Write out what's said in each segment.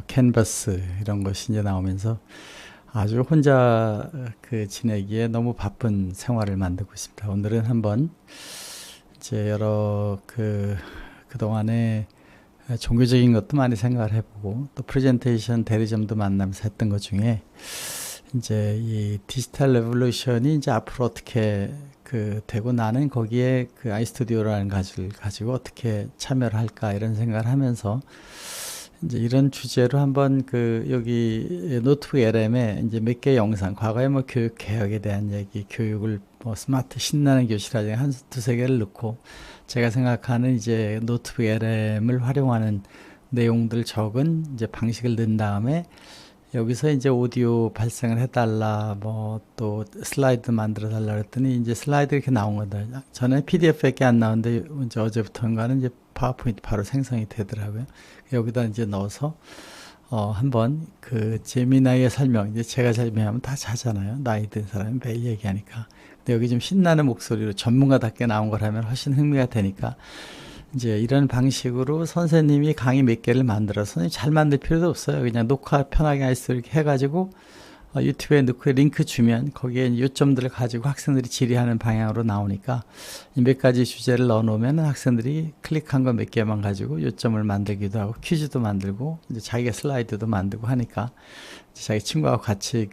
캔버스 이런 것이 이제 나오면서 아주 혼자 지내기에 너무 바쁜 생활을 만들고 있습니다. 오늘은 한번 이제 여러 그동안에 종교적인 것도 많이 생각을 해보고 또 프레젠테이션 대리점도 만나면서 했던 것 중에 이제 이 디지털 레볼루션이 이제 앞으로 어떻게 되고 나는 거기에 아이스튜디오라는 것을 가지고 어떻게 참여를 할까 이런 생각을 하면서 이제 이런 주제로 한번 여기 노트북 LM에 이제 몇 개 영상, 과거에 뭐 교육 개혁에 대한 얘기, 교육을 뭐 스마트 신나는 교실하지 한 두세 개를 넣고 제가 생각하는 이제 노트북 LM을 활용하는 내용들 적은 이제 방식을 넣은 다음에 여기서 이제 오디오 발생을 해달라, 뭐 또 슬라이드 만들어 달라 그랬더니 이제 슬라이드 이렇게 나온 거다. 전에 PDF밖에 안 나오는데 이제 어제부터인가는 이제 파워포인트 바로 생성이 되더라고요. 여기다 이제 넣어서 한번 제미나이의 설명, 이제 제가 설명하면 다 자잖아요. 나이 든 사람이 매일 얘기하니까. 근데 여기 좀 신나는 목소리로 전문가답게 나온 거라면 훨씬 흥미가 되니까 이제 이런 방식으로 선생님이 강의 몇 개를 만들어서 선생님 잘 만들 필요도 없어요. 그냥 녹화 편하게 할 수 있게 해가지고 유튜브에 넣고 링크 주면 거기에 요점들을 가지고 학생들이 질의하는 방향으로 나오니까 몇 가지 주제를 넣어놓으면 학생들이 클릭한 거 몇 개만 가지고 요점을 만들기도 하고 퀴즈도 만들고 이제 자기가 슬라이드도 만들고 하니까 자기 친구하고 같이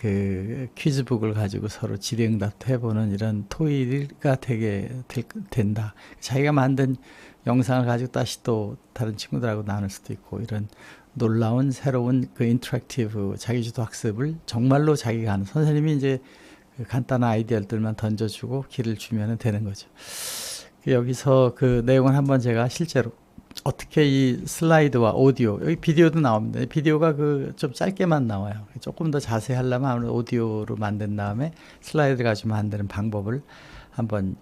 퀴즈북을 가지고 서로 질의응답도 해보는 이런 토의가 되게 된다. 자기가 만든 영상을 가지고 다시 또 다른 친구들하고 나눌 수도 있고 이런 놀라운 새로운 인터랙티브 자기주도 학습을 정말로 자기가 하는 선생님이 이제 간단한 아이디어들만 던져주고 길을 주면 되는 거죠. 여기서 내용을 한번 제가 실제로 어떻게 이 슬라이드와 오디오, 여기 비디오도 나옵니다. 비디오가 좀 짧게만 나와요. 조금 더 자세히 하려면 아무래도 오디오로 만든 다음에 슬라이드 가지고 만드는 방법을 한번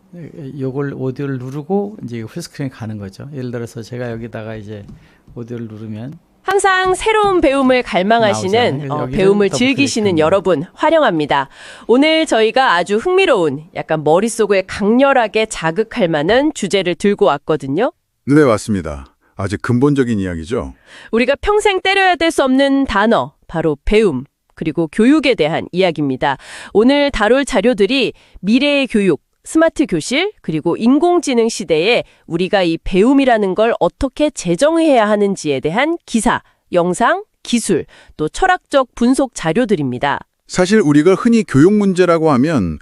요걸 오디오를 누르고 이제 풀스크린 가는 거죠. 예를 들어서 제가 여기다가 이제 오디오를 누르면 항상 새로운 배움을 갈망하시는 배움을 즐기시는 여러분 환영합니다. 오늘 저희가 아주 흥미로운 약간 머릿속을 강렬하게 자극할 만한 주제를 들고 왔거든요. 네, 맞습니다. 아주 근본적인 이야기죠. 우리가 평생 때려야 될 수 없는 단어, 바로 배움, 그리고 교육에 대한 이야기입니다. 오늘 다룰 자료들이 미래의 교육, 스마트 교실, 그리고 인공지능 시대에 우리가 이 배움이라는 걸 어떻게 재정의해야 하는지에 대한 기사, 영상, 기술, 또 철학적 분석 자료들입니다. 사실 우리가 흔히 교육 문제라고 하면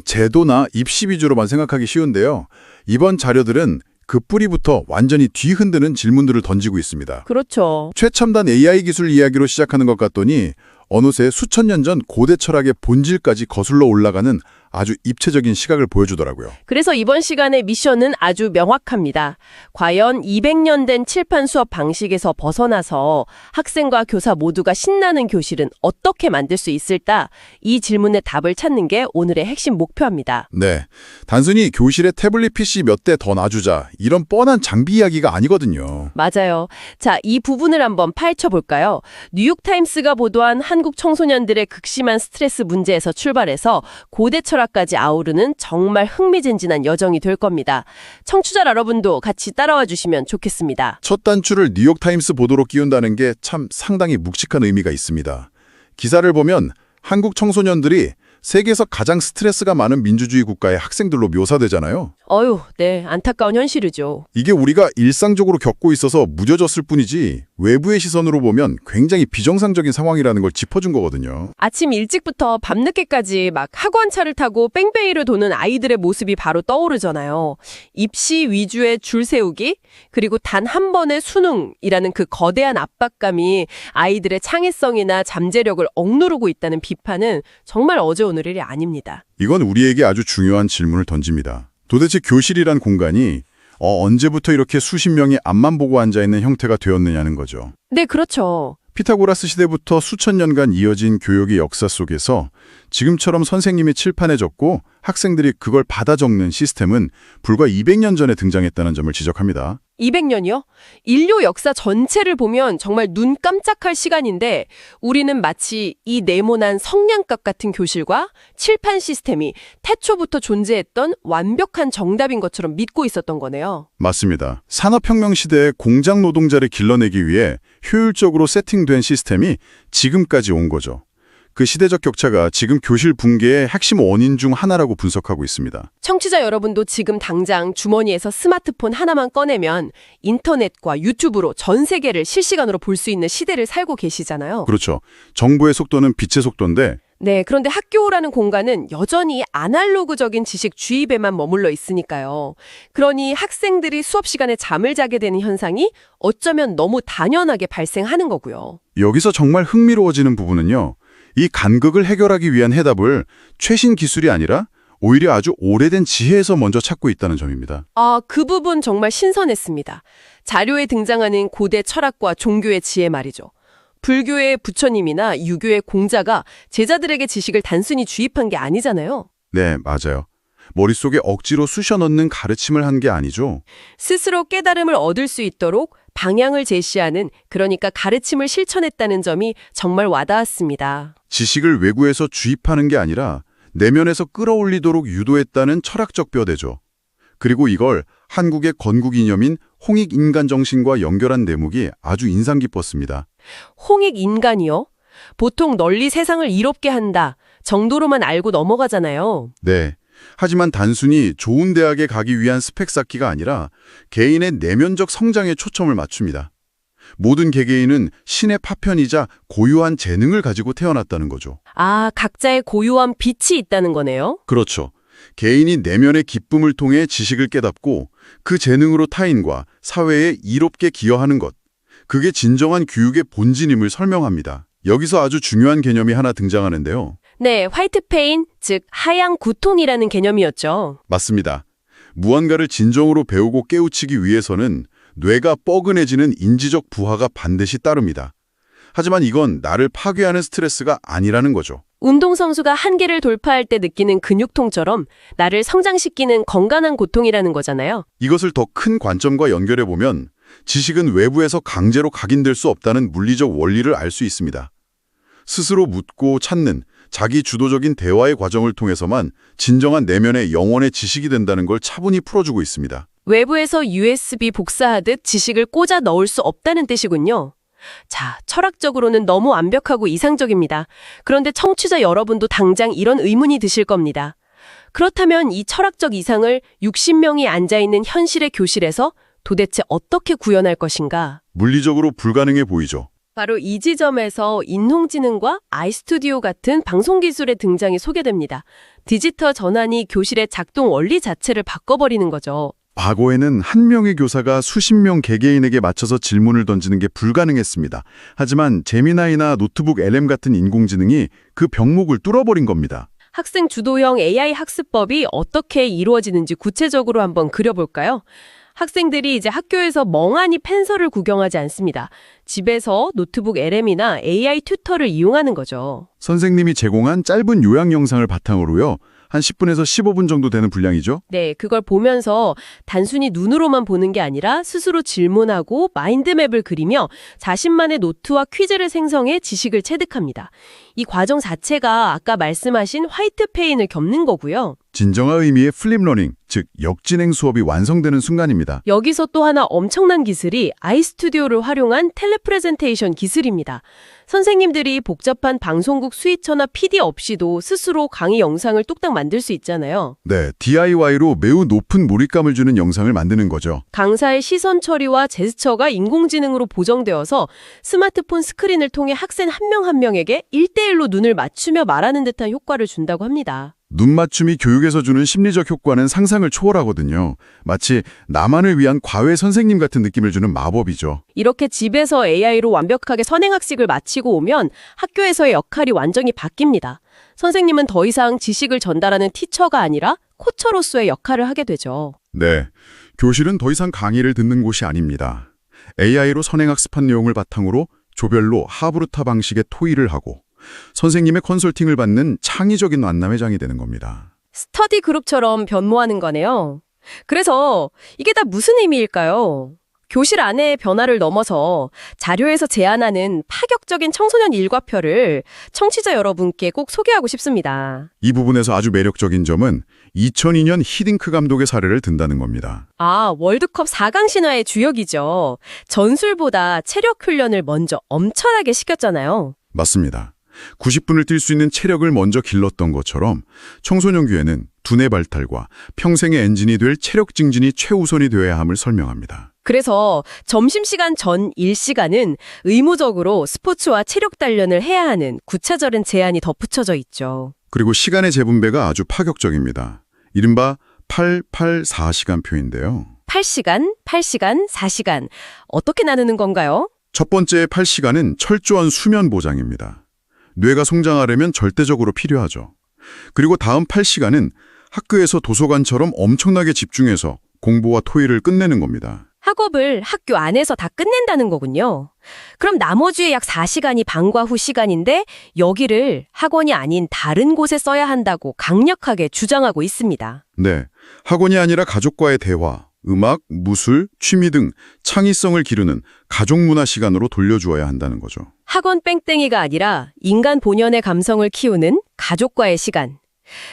제도나 입시 위주로만 생각하기 쉬운데요. 이번 자료들은 그 뿌리부터 완전히 뒤흔드는 질문들을 던지고 있습니다. 그렇죠. 최첨단 AI 기술 이야기로 시작하는 것 같더니 어느새 수천 년 전 고대 철학의 본질까지 거슬러 올라가는 아주 입체적인 시각을 보여주더라고요. 그래서 이번 시간의 미션은 아주 명확합니다. 과연 200년 된 칠판 수업 방식에서 벗어나서 학생과 교사 모두가 신나는 교실은 어떻게 만들 수 있을까? 이 질문의 답을 찾는 게 오늘의 핵심 목표입니다. 네, 단순히 교실에 태블릿 PC 몇 대 더 놔주자 이런 뻔한 장비 이야기가 아니거든요. 맞아요. 자, 이 부분을 한번 파헤쳐볼까요? 뉴욕타임스가 보도한 한국 청소년들의 극심한 스트레스 문제에서 출발해서 고대 철학까지 아우르는 정말 흥미진진한 여정이 될 겁니다. 청취자 여러분도 같이 따라와 주시면 좋겠습니다. 첫 단추를 뉴욕타임스 보도로 끼운다는 게 참 상당히 묵직한 의미가 있습니다. 기사를 보면 한국 청소년들이 세계에서 가장 스트레스가 많은 민주주의 국가의 학생들로 묘사되잖아요. 네, 안타까운 현실이죠. 이게 우리가 일상적으로 겪고 있어서 무뎌졌을 뿐이지 외부의 시선으로 보면 굉장히 비정상적인 상황이라는 걸 짚어준 거거든요. 아침 일찍부터 밤늦게까지 막 학원차를 타고 뺑뺑이를 도는 아이들의 모습이 바로 떠오르잖아요. 입시 위주의 줄 세우기, 그리고 단 한 번의 수능이라는 그 거대한 압박감이 아이들의 창의성이나 잠재력을 억누르고 있다는 비판은 정말 어제 오늘 일이 아닙니다. 이건 우리에게 아주 중요한 질문을 던집니다. 도대체 교실이란 공간이 언제부터 이렇게 수십 명이 앞만 보고 앉아있는 형태가 되었느냐는 거죠. 네, 그렇죠. 피타고라스 시대부터 수천 년간 이어진 교육의 역사 속에서 지금처럼 선생님이 칠판에 적고 학생들이 그걸 받아 적는 시스템은 불과 200년 전에 등장했다는 점을 지적합니다. 200년이요? 인류 역사 전체를 보면 정말 눈 깜짝할 시간인데 우리는 마치 이 네모난 성냥갑 같은 교실과 칠판 시스템이 태초부터 존재했던 완벽한 정답인 것처럼 믿고 있었던 거네요. 맞습니다. 산업혁명 시대의 공장 노동자를 길러내기 위해 효율적으로 세팅된 시스템이 지금까지 온 거죠. 그 시대적 격차가 지금 교실 붕괴의 핵심 원인 중 하나라고 분석하고 있습니다. 청취자 여러분도 지금 당장 주머니에서 스마트폰 하나만 꺼내면 인터넷과 유튜브로 전 세계를 실시간으로 볼 수 있는 시대를 살고 계시잖아요. 그렇죠. 정보의 속도는 빛의 속도인데 네, 그런데 학교라는 공간은 여전히 아날로그적인 지식 주입에만 머물러 있으니까요. 그러니 학생들이 수업 시간에 잠을 자게 되는 현상이 어쩌면 너무 당연하게 발생하는 거고요. 여기서 정말 흥미로워지는 부분은요. 이 간극을 해결하기 위한 해답을 최신 기술이 아니라 오히려 아주 오래된 지혜에서 먼저 찾고 있다는 점입니다. 그 부분 정말 신선했습니다. 자료에 등장하는 고대 철학과 종교의 지혜 말이죠. 불교의 부처님이나 유교의 공자가 제자들에게 지식을 단순히 주입한 게 아니잖아요. 네, 맞아요. 머릿속에 억지로 쑤셔 넣는 가르침을 한 게 아니죠. 스스로 깨달음을 얻을 수 있도록 방향을 제시하는, 그러니까 가르침을 실천했다는 점이 정말 와닿았습니다. 지식을 외부에서 주입하는 게 아니라 내면에서 끌어올리도록 유도했다는 철학적 뼈대죠. 그리고 이걸 한국의 건국 이념인 홍익인간정신과 연결한 대목이 아주 인상 깊었습니다. 홍익인간이요? 보통 널리 세상을 이롭게 한다 정도로만 알고 넘어가잖아요. 네. 하지만 단순히 좋은 대학에 가기 위한 스펙 쌓기가 아니라 개인의 내면적 성장에 초점을 맞춥니다. 모든 개개인은 신의 파편이자 고유한 재능을 가지고 태어났다는 거죠. 각자의 고유한 빛이 있다는 거네요. 그렇죠. 개인이 내면의 기쁨을 통해 지식을 깨닫고 그 재능으로 타인과 사회에 이롭게 기여하는 것. 그게 진정한 교육의 본질임을 설명합니다. 여기서 아주 중요한 개념이 하나 등장하는데요. 네, 화이트 페인, 즉 하양 구통이라는 개념이었죠. 맞습니다. 무언가를 진정으로 배우고 깨우치기 위해서는 뇌가 뻐근해지는 인지적 부하가 반드시 따릅니다. 하지만 이건 나를 파괴하는 스트레스가 아니라는 거죠. 운동선수가 한계를 돌파할 때 느끼는 근육통처럼 나를 성장시키는 건강한 고통이라는 거잖아요. 이것을 더 큰 관점과 연결해보면 지식은 외부에서 강제로 각인될 수 없다는 물리적 원리를 알 수 있습니다. 스스로 묻고 찾는 자기 주도적인 대화의 과정을 통해서만 진정한 내면의 영혼의 지식이 된다는 걸 차분히 풀어주고 있습니다. 외부에서 USB 복사하듯 지식을 꽂아 넣을 수 없다는 뜻이군요. 자, 철학적으로는 너무 완벽하고 이상적입니다. 그런데 청취자 여러분도 당장 이런 의문이 드실 겁니다. 그렇다면 이 철학적 이상을 60명이 앉아있는 현실의 교실에서 도대체 어떻게 구현할 것인가? 물리적으로 불가능해 보이죠. 바로 이 지점에서 인공지능과 아이스튜디오 같은 방송기술의 등장이 소개됩니다. 디지털 전환이 교실의 작동 원리 자체를 바꿔버리는 거죠. 과거에는 한 명의 교사가 수십 명 개개인에게 맞춰서 질문을 던지는 게 불가능했습니다. 하지만 제미나이나 노트북 LM 같은 인공지능이 그 병목을 뚫어버린 겁니다. 학생 주도형 AI 학습법이 어떻게 이루어지는지 구체적으로 한번 그려볼까요? 학생들이 이제 학교에서 멍하니 펜서를 구경하지 않습니다. 집에서 노트북 LM이나 AI 튜터를 이용하는 거죠. 선생님이 제공한 짧은 요약 영상을 바탕으로요. 한 10분에서 15분 정도 되는 분량이죠. 네, 그걸 보면서 단순히 눈으로만 보는 게 아니라 스스로 질문하고 마인드맵을 그리며 자신만의 노트와 퀴즈를 생성해 지식을 체득합니다. 이 과정 자체가 아까 말씀하신 화이트 페인을 겪는 거고요. 진정한 의미의 플립러닝, 즉 역진행 수업이 완성되는 순간입니다. 여기서 또 하나 엄청난 기술이 아이스튜디오를 활용한 텔레프레젠테이션 기술입니다. 선생님들이 복잡한 방송국 스위처나 PD 없이도 스스로 강의 영상을 뚝딱 만들 수 있잖아요. 네, DIY로 매우 높은 몰입감을 주는 영상을 만드는 거죠. 강사의 시선 처리와 제스처가 인공지능으로 보정되어서 스마트폰 스크린을 통해 학생 한 명 한 명에게 1대1로 눈을 맞추며 말하는 듯한 효과를 준다고 합니다. 눈 맞춤이 교육에서 주는 심리적 효과는 상상을 초월하거든요. 마치 나만을 위한 과외 선생님 같은 느낌을 주는 마법이죠. 이렇게 집에서 AI로 완벽하게 선행학식을 마치고 오면 학교에서의 역할이 완전히 바뀝니다. 선생님은 더 이상 지식을 전달하는 티처가 아니라 코처로서의 역할을 하게 되죠. 네, 교실은 더 이상 강의를 듣는 곳이 아닙니다. AI로 선행학습한 내용을 바탕으로 조별로 하브루타 방식의 토의를 하고 선생님의 컨설팅을 받는 창의적인 만남의 장이 되는 겁니다. 스터디 그룹처럼 변모하는 거네요. 그래서 이게 다 무슨 의미일까요? 교실 안의 변화를 넘어서 자료에서 제안하는 파격적인 청소년 일과표를 청취자 여러분께 꼭 소개하고 싶습니다. 이 부분에서 아주 매력적인 점은 2002년 히딩크 감독의 사례를 든다는 겁니다. 아, 월드컵 4강 신화의 주역이죠. 전술보다 체력 훈련을 먼저 엄청나게 시켰잖아요. 맞습니다. 90분을 뛸 수 있는 체력을 먼저 길렀던 것처럼 청소년 교회는 두뇌 발달과 평생의 엔진이 될 체력 증진이 최우선이 되어야 함을 설명합니다. 그래서 점심시간 전 1시간은 의무적으로 스포츠와 체력 단련을 해야 하는 구체적인 제안이 덧붙여져 있죠. 그리고 시간의 재분배가 아주 파격적입니다. 이른바 884시간표인데요. 8시간, 8시간, 4시간. 어떻게 나누는 건가요? 첫 번째 8시간은 철저한 수면 보장입니다. 뇌가 성장하려면 절대적으로 필요하죠. 그리고 다음 8시간은 학교에서 도서관처럼 엄청나게 집중해서 공부와 토의를 끝내는 겁니다. 학업을 학교 안에서 다 끝낸다는 거군요. 그럼 나머지의 약 4시간이 방과 후 시간인데 여기를 학원이 아닌 다른 곳에 써야 한다고 강력하게 주장하고 있습니다. 네, 학원이 아니라 가족과의 대화, 음악, 무술, 취미 등 창의성을 기르는 가족 문화 시간으로 돌려주어야 한다는 거죠. 학원 뺑뺑이가 아니라 인간 본연의 감성을 키우는 가족과의 시간.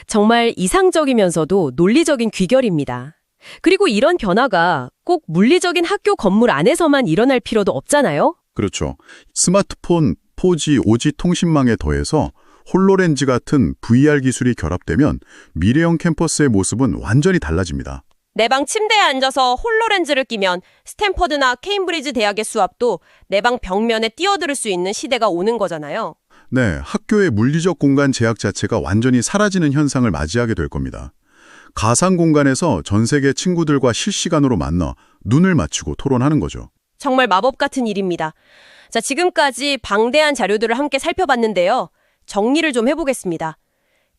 정말 이상적이면서도 논리적인 귀결입니다. 그리고 이런 변화가 꼭 물리적인 학교 건물 안에서만 일어날 필요도 없잖아요. 그렇죠. 스마트폰, 4G, 5G 통신망에 더해서 홀로렌즈 같은 VR 기술이 결합되면 미래형 캠퍼스의 모습은 완전히 달라집니다. 내 방 침대에 앉아서 홀로렌즈를 끼면 스탠퍼드나 케임브리지 대학의 수업도 내 방 벽면에 뛰어들 수 있는 시대가 오는 거잖아요. 네, 학교의 물리적 공간 제약 자체가 완전히 사라지는 현상을 맞이하게 될 겁니다. 가상 공간에서 전 세계 친구들과 실시간으로 만나 눈을 맞추고 토론하는 거죠. 정말 마법 같은 일입니다. 자, 지금까지 방대한 자료들을 함께 살펴봤는데요. 정리를 좀 해보겠습니다.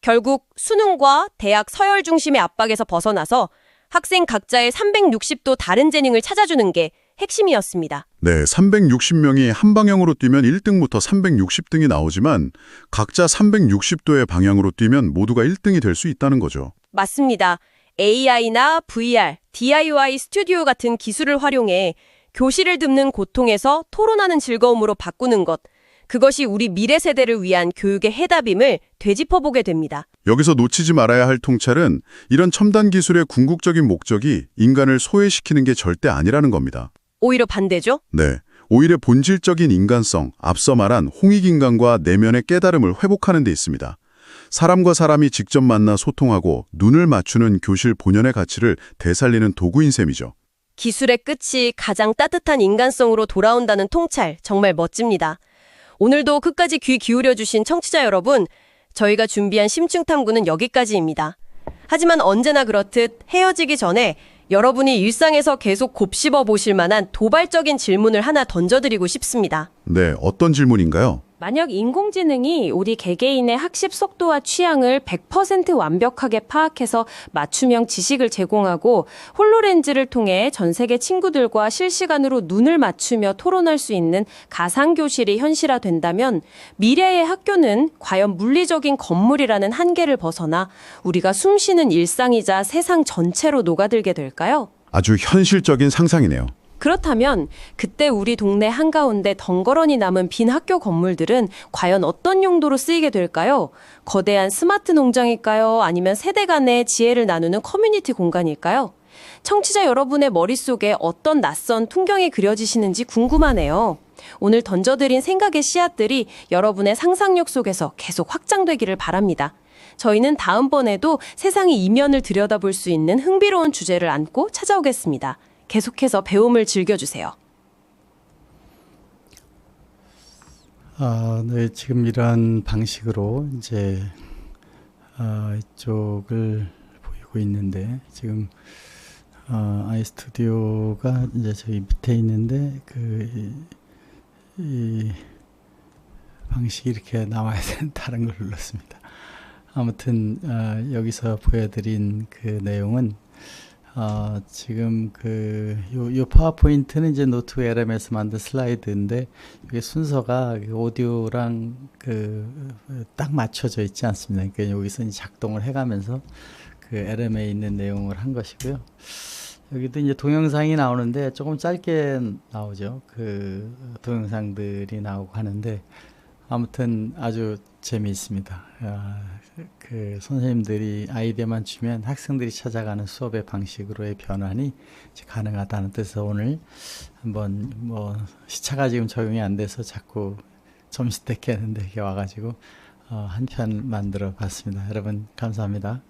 결국 수능과 대학 서열 중심의 압박에서 벗어나서 학생 각자의 360도 다른 재능을 찾아주는 게 핵심이었습니다. 네, 360명이 한 방향으로 뛰면 1등부터 360등이 나오지만 각자 360도의 방향으로 뛰면 모두가 1등이 될 수 있다는 거죠. 맞습니다. AI나 VR, DIY 스튜디오 같은 기술을 활용해 교실을 듣는 고통에서 토론하는 즐거움으로 바꾸는 것. 그것이 우리 미래 세대를 위한 교육의 해답임을 되짚어보게 됩니다. 여기서 놓치지 말아야 할 통찰은 이런 첨단 기술의 궁극적인 목적이 인간을 소외시키는 게 절대 아니라는 겁니다. 오히려 반대죠? 네, 오히려 본질적인 인간성, 앞서 말한 홍익인간과 내면의 깨달음을 회복하는 데 있습니다. 사람과 사람이 직접 만나 소통하고 눈을 맞추는 교실 본연의 가치를 되살리는 도구인 셈이죠. 기술의 끝이 가장 따뜻한 인간성으로 돌아온다는 통찰, 정말 멋집니다. 오늘도 끝까지 귀 기울여주신 청취자 여러분, 저희가 준비한 심층 탐구는 여기까지입니다. 하지만 언제나 그렇듯 헤어지기 전에 여러분이 일상에서 계속 곱씹어 보실 만한 도발적인 질문을 하나 던져드리고 싶습니다. 네, 어떤 질문인가요? 만약 인공지능이 우리 개개인의 학습 속도와 취향을 100% 완벽하게 파악해서 맞춤형 지식을 제공하고 홀로렌즈를 통해 전 세계 친구들과 실시간으로 눈을 맞추며 토론할 수 있는 가상교실이 현실화된다면 미래의 학교는 과연 물리적인 건물이라는 한계를 벗어나 우리가 숨쉬는 일상이자 세상 전체로 녹아들게 될까요? 아주 현실적인 상상이네요. 그렇다면 그때 우리 동네 한가운데 덩그러니 남은 빈 학교 건물들은 과연 어떤 용도로 쓰이게 될까요? 거대한 스마트 농장일까요? 아니면 세대 간의 지혜를 나누는 커뮤니티 공간일까요? 청취자 여러분의 머릿속에 어떤 낯선 풍경이 그려지시는지 궁금하네요. 오늘 던져드린 생각의 씨앗들이 여러분의 상상력 속에서 계속 확장되기를 바랍니다. 저희는 다음번에도 세상의 이면을 들여다볼 수 있는 흥미로운 주제를 안고 찾아오겠습니다. 계속해서 배움을 즐겨주세요. 네, 지금 이런 방식으로 이제 이쪽을 보이고 있는데 지금 아이스튜디오가 이제 저기 밑에 있는데 이 방식이 이렇게 나와야 되는 다른 걸 눌렀습니다. 아무튼 여기서 보여드린 그 내용은 지금 요 파워포인트는 이제 노트 LM에서 만든 슬라이드인데 이게 순서가 오디오랑 딱 맞춰져 있지 않습니다. 그러니까 여기서 이제 작동을 해가면서 그 LM에 있는 내용을 한 것이고요. 여기도 이제 동영상이 나오는데 조금 짧게 나오죠. 그 동영상들이 나오고 하는데 아무튼 아주 재미있습니다. 그 선생님들이 아이디어만 주면 학생들이 찾아가는 수업의 방식으로의 변환이 이제 가능하다는 뜻에서 오늘 한번 뭐 시차가 지금 적용이 안 돼서 자꾸 점심 때 깨는데 이게 와가지고 한 편 만들어 봤습니다. 여러분 감사합니다.